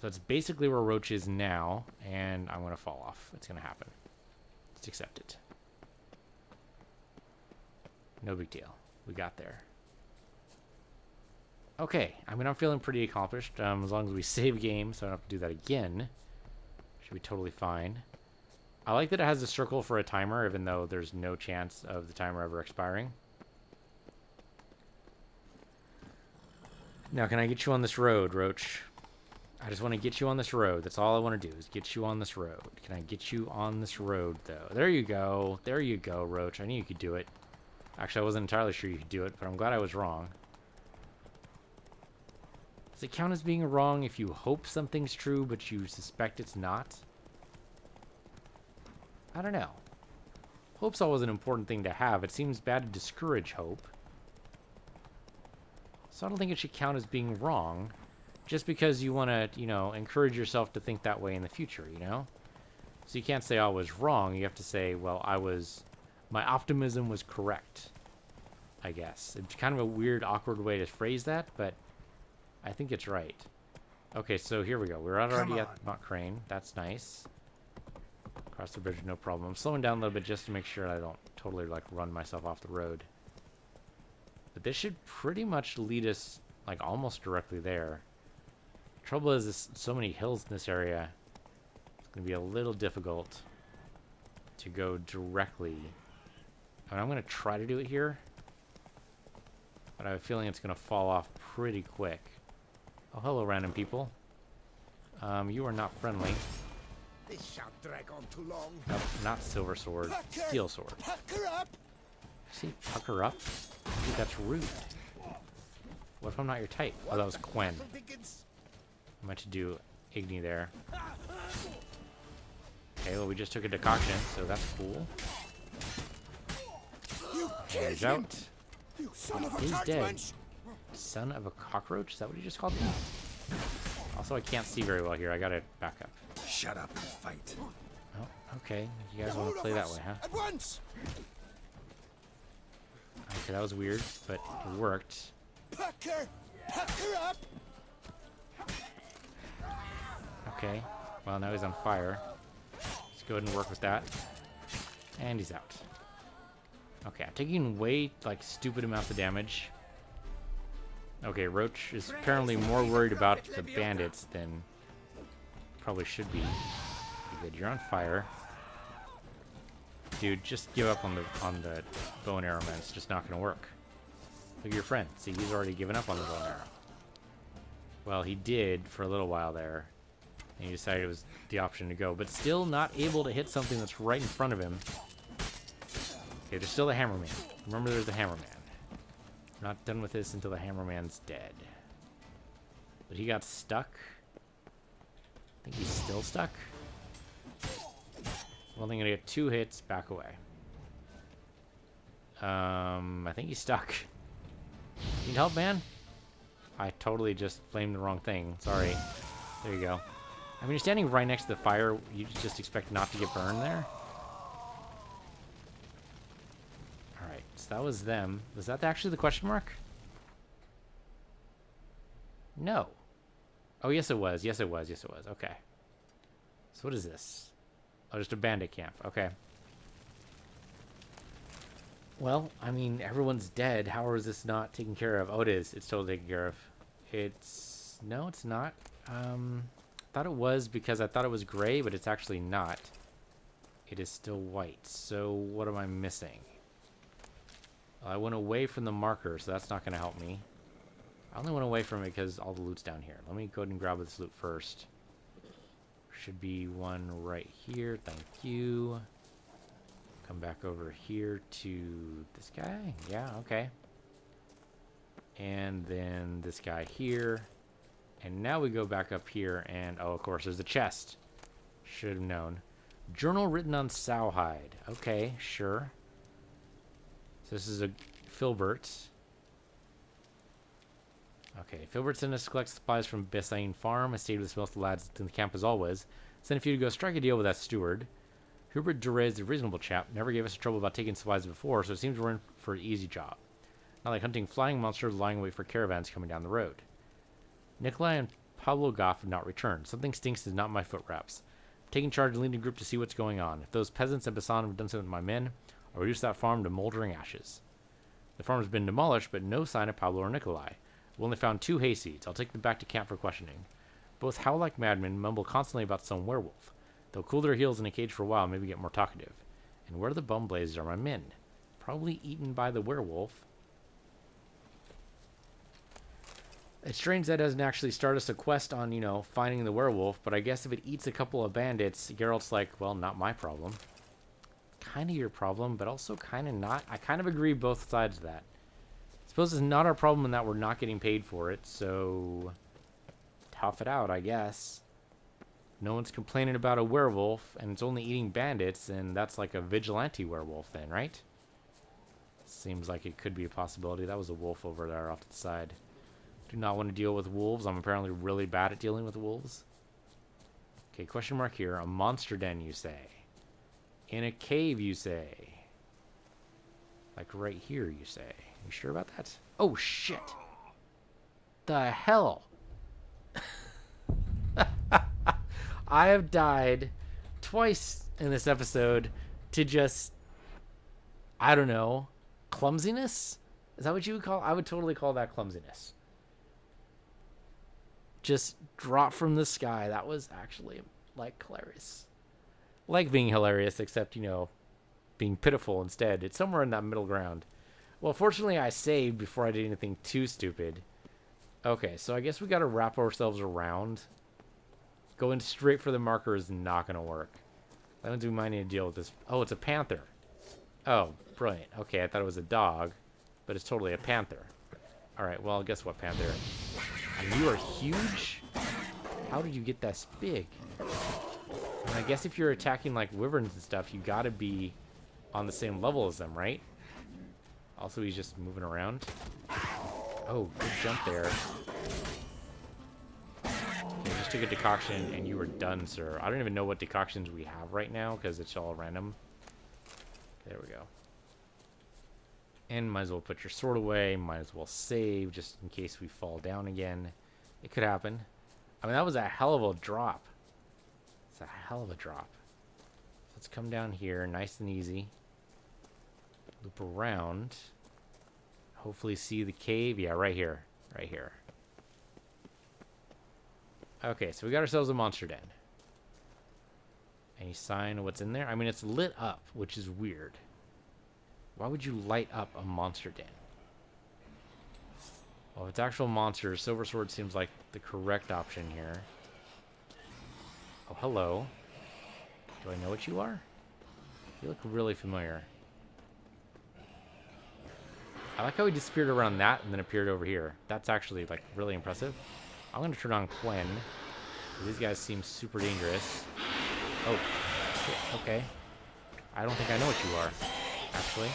So that's basically where Roach is now, and I'm going to fall off. It's going to happen. Let's accept it. No big deal. We got there. Okay, I mean, I'm feeling pretty accomplished, as long as we save game, so I don't have to do that again. Should be totally fine. I like that it has a circle for a timer, even though there's no chance of the timer ever expiring. Now, can I get you on this road, Roach? I just want to get you on this road. That's all I want to do, is get you on this road. Can I get you on this road, though? There you go. There you go, Roach. I knew you could do it. Actually, I wasn't entirely sure you could do it, but I'm glad I was wrong. Does it count as being wrong if you hope something's true, but you suspect it's not? I don't know. Hope's always an important thing to have. It seems bad to discourage hope. So I don't think it should count as being wrong, just because you want to, you know, encourage yourself to think that way in the future, you know? So you can't say I was wrong. You have to say, well, my optimism was correct, I guess. It's kind of a weird, awkward way to phrase that, but I think it's right. Okay, so here we go. We're already at Mount Crane. That's nice. Cross the bridge, no problem. I'm slowing down a little bit just to make sure I don't totally, like, run myself off the road. But this should pretty much lead us, like, almost directly there. Trouble is, there's so many hills in this area. It's going to be a little difficult to go directly. I mean, I'm going to try to do it here, but I have a feeling it's going to fall off pretty quick. Oh, hello, random people. You are not friendly. This shan't drag on too long. Nope, not silver sword. Steel sword. Pucker up! See, pucker up? Dude, that's rude. if I'm not your type? Oh, that was Quen. I meant to do Igni there. Okay, well, we just took a decoction, so that's cool. And he's out. He's dead. Son of a cockroach? Is that what he just called me? Also, I can't see very well here. I gotta back up. Shut up and fight. Oh, okay. You guys want to play that way, huh? At once. Okay, that was weird, but it worked. Pack her up. Okay. Well, now he's on fire. Let's go ahead and work with that. And he's out. Okay, I'm taking way, like, stupid amounts of damage. Okay, Roach is apparently more worried about the bandits than probably should be. Good, you're on fire. Dude, just give up on the bow and arrow, man. It's just not gonna work. Look at your friend. See, he's already given up on the bow and arrow. Well, he did for a little while there. And he decided it was the option to go, but still not able to hit something that's right in front of him. Okay, there's still the Hammerman. Remember, there's the Hammerman. We're not done with this until the Hammerman's dead. But he got stuck. I think he's still stuck. Well, I'm gonna get 2 hits, back away. I think he's stuck. Need help, man? I totally just flamed the wrong thing. Sorry. There you go. I mean, you're standing right next to the fire. You just expect not to get burned there? Alright, so that was them. Was that actually the question mark? No. Oh, yes it was. Yes it was. Yes it was. Okay. So what is this? Oh, just a bandit camp. Okay. Well, I mean, everyone's dead. How is this not taken care of? Oh, it is. It's totally taken care of. It's... No, it's not. Thought it was because I thought it was gray, but it's actually not. It is still white. So what am I missing? Well, I went away from the marker, so that's not going to help me. I only went away from it because all the loot's down here. Let me go ahead and grab this loot first. Should be one right here. Thank you. Come back over here to this guy. Yeah, okay. And then this guy here. And now we go back up here and, oh, of course, there's the chest. Should have known. Journal written on sowhide. Okay, sure. So this is a Filbert. Okay, Filbert sent us to collect supplies from Bessain Farm. I stayed with most of the lads in the camp as always. Sent a few to go strike a deal with that steward. Hubert Durez is a reasonable chap. Never gave us trouble about taking supplies before, so it seems we're in for an easy job. Not like hunting flying monsters lying wait for caravans coming down the road. Nikolai and Pablo Goff have not returned. Something stinks is not my foot wraps. I'm taking charge and leading a group to see what's going on. If those peasants and Bassan have done something to my men, I'll reduce that farm to moldering ashes. The farm has been demolished, but no sign of Pablo or Nikolai. We only found 2 hayseeds. I'll take them back to camp for questioning. Both howl like madmen, mumble constantly about some werewolf. They'll cool their heels in a cage for a while, maybe get more talkative. And where the bum blazes are my men? Probably eaten by the werewolf. It's strange that doesn't actually start us a quest on, you know, finding the werewolf, but I guess if it eats a couple of bandits, Geralt's like, well, not my problem. Kind of your problem, but also kind of not. I kind of agree both sides of that. I suppose it's not our problem in that we're not getting paid for it, so tough it out, I guess. No one's complaining about a werewolf, and it's only eating bandits, and that's like a vigilante werewolf then, right? Seems like it could be a possibility. That was a wolf over there off to the side. Do not want to deal with wolves. I'm apparently really bad at dealing with wolves. Okay, question mark here. A monster den, you say. In a cave, you say. Like right here, you say. You sure about that? Oh, shit. The hell? I have died twice in this episode to just, I don't know, clumsiness? Is that what you would call? I would totally call that clumsiness. Just drop from the sky. That was actually, like, hilarious. Like being hilarious, except, you know, being pitiful instead. It's somewhere in that middle ground. Well, fortunately, I saved before I did anything too stupid. Okay, so I guess we gotta wrap ourselves around. Going straight for the marker is not gonna work. That means we might need to deal with this. Oh, it's a panther. Oh, brilliant. Okay, I thought it was a dog, but it's totally a panther. Alright, well, guess what, Panther? I mean, you are huge? How did you get this big? And I guess if you're attacking, like, wyverns and stuff, you gotta be on the same level as them, right? Also, he's just moving around. Oh, good jump there. Okay, just took a decoction, and you were done, sir. I don't even know what decoctions we have right now, because it's all random. There we go. And might as well put your sword away. Might as well save, just in case we fall down again. It could happen. I mean, that was a hell of a drop. It's a hell of a drop. Let's come down here, nice and easy. Loop around. Hopefully see the cave. Yeah, right here. Right here. Okay, so we got ourselves a monster den. Any sign of what's in there? I mean, it's lit up, which is weird. Why would you light up a monster den? Well, if it's actual monsters, Silver Sword seems like the correct option here. Oh, hello. Do I know what you are? You look really familiar. I like how he disappeared around that and then appeared over here. That's actually, like, really impressive. I'm going to turn on Quen. These guys seem super dangerous. Oh, shit, okay. I don't think I know what you are, actually.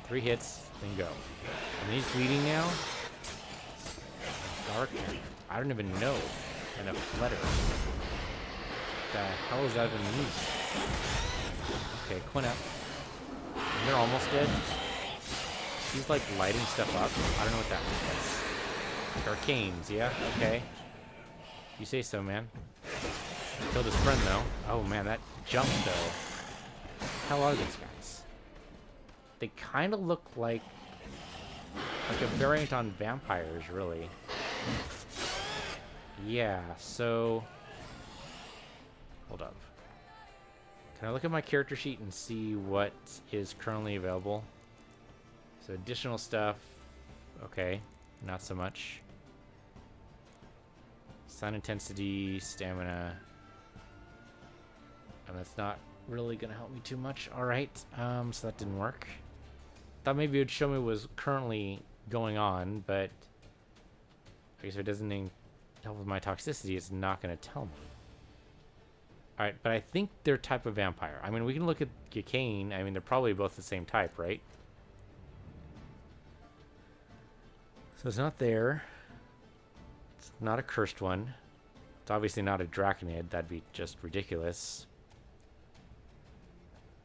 3 hits, then go. And he's bleeding now. Dark. I don't even know. And a flutter. What the hell is that even mean? Okay, Quen up. And they're almost dead. He's like lighting stuff up. I don't know what that means. Arcanes, yeah? Okay. You say so, man. Killed his friend, though. Oh, man, that jump, though. How are these guys? They kind of look like a variant on vampires, really. Yeah, so... Hold up. Can I look at my character sheet and see what is currently available? So additional stuff. Okay, not so much. Sound intensity, stamina. And that's not really going to help me too much. Alright, so that didn't work. Thought maybe it would show me what was currently going on, but I guess if it doesn't help with my toxicity, it's not going to tell me. Alright, but I think they're type of vampire. I mean, we can look at Gicane. I mean, they're probably both the same type, right? So it's not there. It's not a cursed one. It's obviously not a Draconid. That'd be just ridiculous.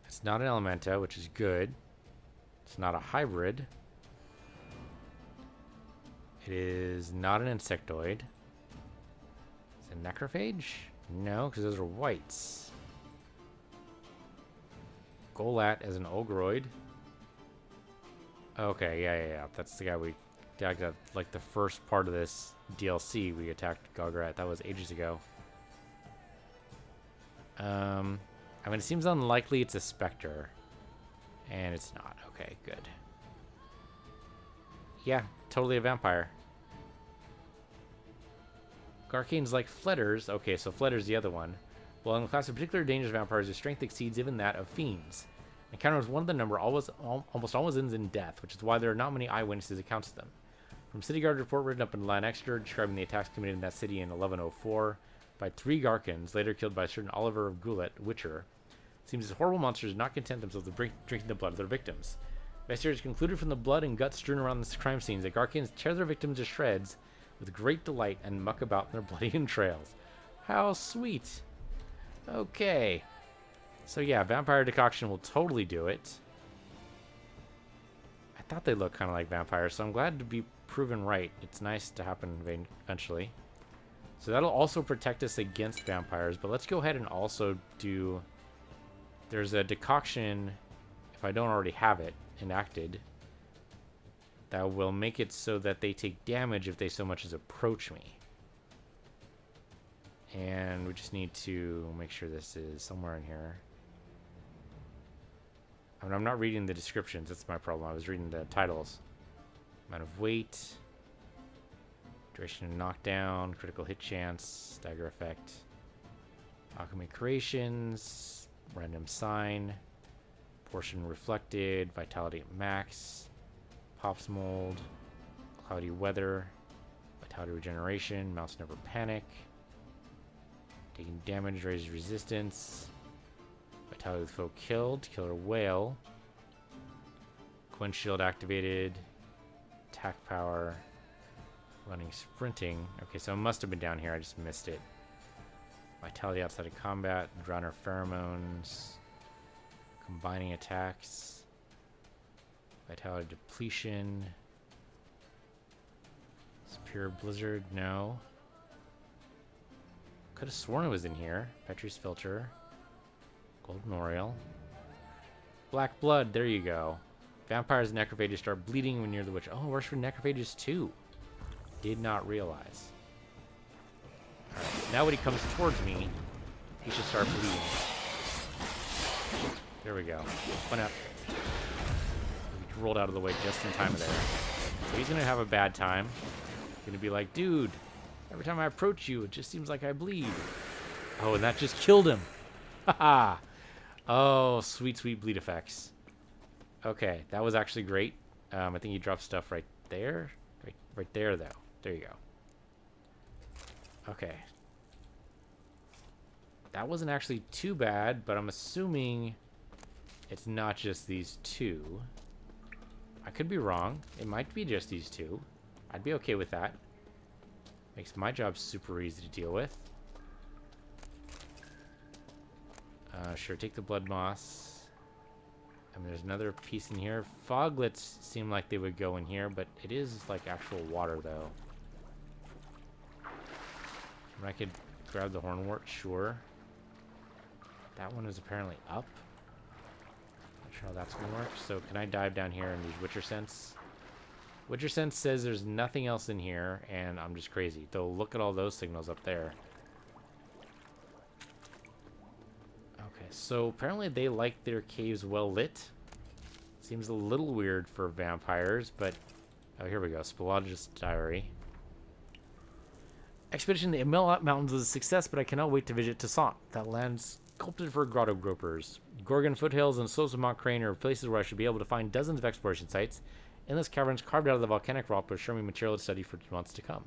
It's not an Elementa, which is good. It's not a hybrid. It is not an insectoid. Is it a necrophage? No, because those are whites. Golat as an Ogroid. Okay, yeah. That's the guy we attacked at, like, the first part of this DLC. We attacked Gograt. That was ages ago. I mean, it seems unlikely it's a Spectre. And it's not. Okay, good. Yeah, totally a vampire. Garcane's like Fletters. Okay, so Fletter's the other one. Well, in the class of particular dangerous vampires, their strength exceeds even that of fiends. Encounter with one of the number almost always ends in death, which is why there are not many eyewitnesses accounts of them. From City Guard report written up in Line Extra describing the attacks committed in that city in 1104 by 3 Garcans, later killed by a certain Oliver of Goulet, Witcher. Seems these horrible monsters do not content themselves with drinking the blood of their victims. Investigators concluded from the blood and guts strewn around the crime scenes that Garcans tear their victims to shreds with great delight and muck about in their bloody entrails. How sweet. Okay. So yeah, Vampire Decoction will totally do it. I thought they looked kind of like vampires, so I'm glad to be proven right. It's nice to happen eventually. So that'll also protect us against vampires, but let's go ahead and also do... There's a decoction, if I don't already have it enacted, that will make it so that they take damage if they so much as approach me. And we just need to make sure this is somewhere in here. I mean, I'm not reading the descriptions. That's my problem. I was reading the titles. Amount of weight. Duration of knockdown. Critical hit chance. Stagger effect. Alchemy creations. Random sign. Portion reflected. Vitality at max. Pops mold. Cloudy weather. Vitality regeneration. Mounts never panic. Taking damage raises resistance. Vitality with foe killed. Killer whale. Quench shield activated. Attack power. Running sprinting. Okay, so it must have been down here. I just missed it. Vitality outside of combat. Drowner pheromones. Combining attacks. Vitality depletion. Superior blizzard. No. Could have sworn it was in here. Petrie's filter. Golden Oriole. Black blood. There you go. Vampires and necrophages start bleeding when near the witch. Oh, it works for necrophages too. Did not realize. Alright, now when he comes towards me, he should start bleeding. There we go. Went up. He rolled out of the way just in time there. So he's gonna have a bad time. He's gonna be like, dude, every time I approach you, it just seems like I bleed. Oh, and that just killed him. Haha. Oh, sweet, sweet bleed effects. Okay, that was actually great. I think he dropped stuff right there. Right there, though. There you go. Okay. That wasn't actually too bad, but I'm assuming it's not just these two. I could be wrong. It might be just these two. I'd be okay with that. Makes my job super easy to deal with. Sure, take the blood moss. I mean, there's another piece in here. Foglets seem like they would go in here, but it is like actual water, though. I could grab the hornwort, sure. That one is apparently up. Not sure how that's gonna work. So can I dive down here and use Witcher Sense? Witcher Sense says there's nothing else in here, and I'm just crazy. Though look at all those signals up there. Okay, so apparently they like their caves well lit. Seems a little weird for vampires, but... Oh, here we go. Spelologist's Diary. Expedition to the Immel Mountains was a success, but I cannot wait to visit Toussaint. That land's sculpted for grotto gropers. Gorgon foothills and slopes of Mont Crane are places where I should be able to find dozens of exploration sites. Endless caverns carved out of the volcanic rock will assure me material to study for months to come.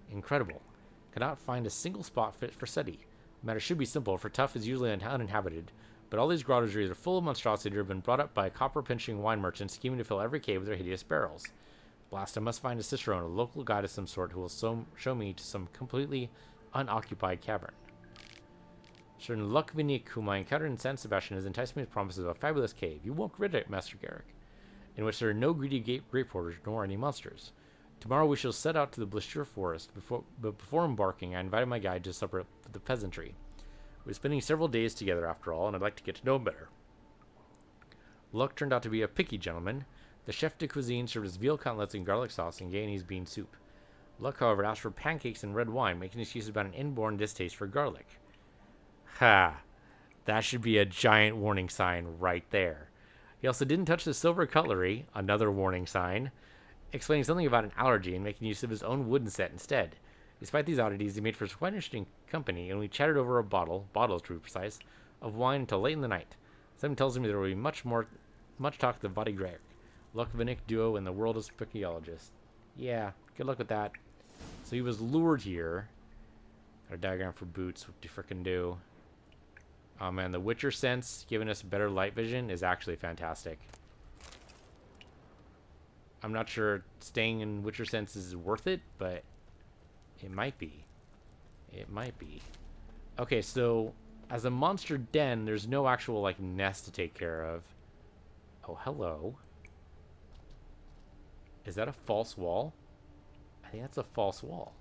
Incredible. Cannot find a single spot fit for study. The matter should be simple, for Tough is usually uninhabited, but all these grottos are either full of monstrosity or have been brought up by copper-pinching wine merchants scheming to fill every cave with their hideous barrels. Blast, I must find a cicerone, a local guide of some sort, who will show me to some completely unoccupied cavern. Certain Lucvinic, whom I encountered in San Sebastian, has enticed me with promises of a fabulous cave. You won't regret it, Master Garrick, in which there are no greedy grape hoarders nor any monsters. Tomorrow we shall set out to the Blisture Forest, but before embarking, I invited my guide to supper with the peasantry. We're spending several days together after all, and I'd like to get to know him better. Luck turned out to be a picky gentleman. The chef de cuisine served us veal cutlets and garlic sauce and Guyanese bean soup. Luck, however, asked for pancakes and red wine, making excuses about an inborn distaste for garlic. Ha! That should be a giant warning sign right there. He also didn't touch the silver cutlery, another warning sign, explaining something about an allergy and making use of his own wooden set instead. Despite these oddities, he made for quite interesting company, and we chatted over a bottles to be precise, of wine until late in the night. Something tells me there will be much talk of the Vadi Greg, Lucvinic duo in the world of speleologists. Yeah, good luck with that. So he was lured here. Got a diagram for boots. What do you frickin' do? Oh man, the Witcher Sense giving us better light vision is actually fantastic. I'm not sure staying in Witcher Sense is worth it, but it might be. It might be. Okay, so as a monster den, there's no actual like nest to take care of. Oh, hello. Is that a false wall? I think that's a false wall.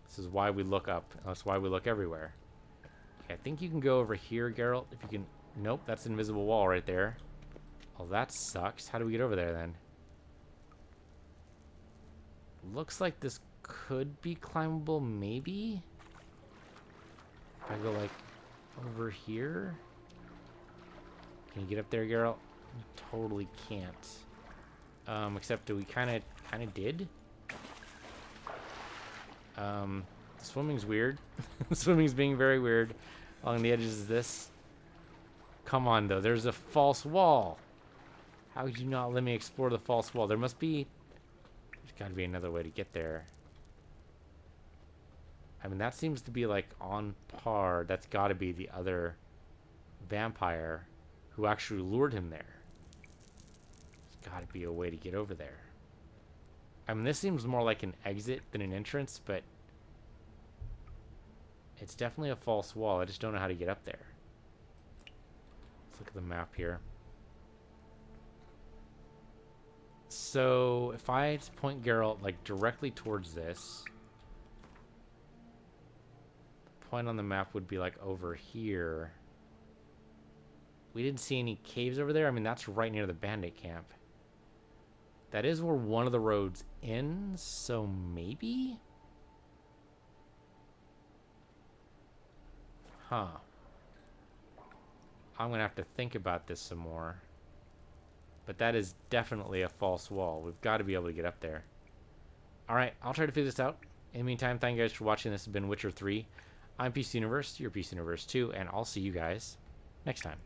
This is why we look up. That's why we look everywhere. Okay, I think you can go over here, Geralt. If you can... Nope, that's an invisible wall right there. Oh, that sucks. How do we get over there, then? Looks like this could be climbable, maybe? If I go, like, over here? Can you get up there, Geralt? You totally can't. Except that we kind of did. Swimming's weird. Swimming's being very weird. Along the edges of this. Come on, though. There's a false wall. How could you not let me explore the false wall? There must be There's got to be another way to get there. I mean, that seems to be like on par. That's got to be the other vampire who actually lured him there. There's got to be a way to get over there. I mean, this seems more like an exit than an entrance, but it's definitely a false wall. I just don't know how to get up there. Let's look at the map here. So if I point Geralt like directly towards this, the point on the map would be like over here. We didn't see any caves over there. I mean, that's right near the bandit camp. That is where one of the roads ends, so maybe? Huh. I'm gonna have to think about this some more. But that is definitely a false wall. We've got to be able to get up there. Alright, I'll try to figure this out. In the meantime, thank you guys for watching. This has been Witcher 3. I'm Peace Universe, your Peace Universe 2, and I'll see you guys next time.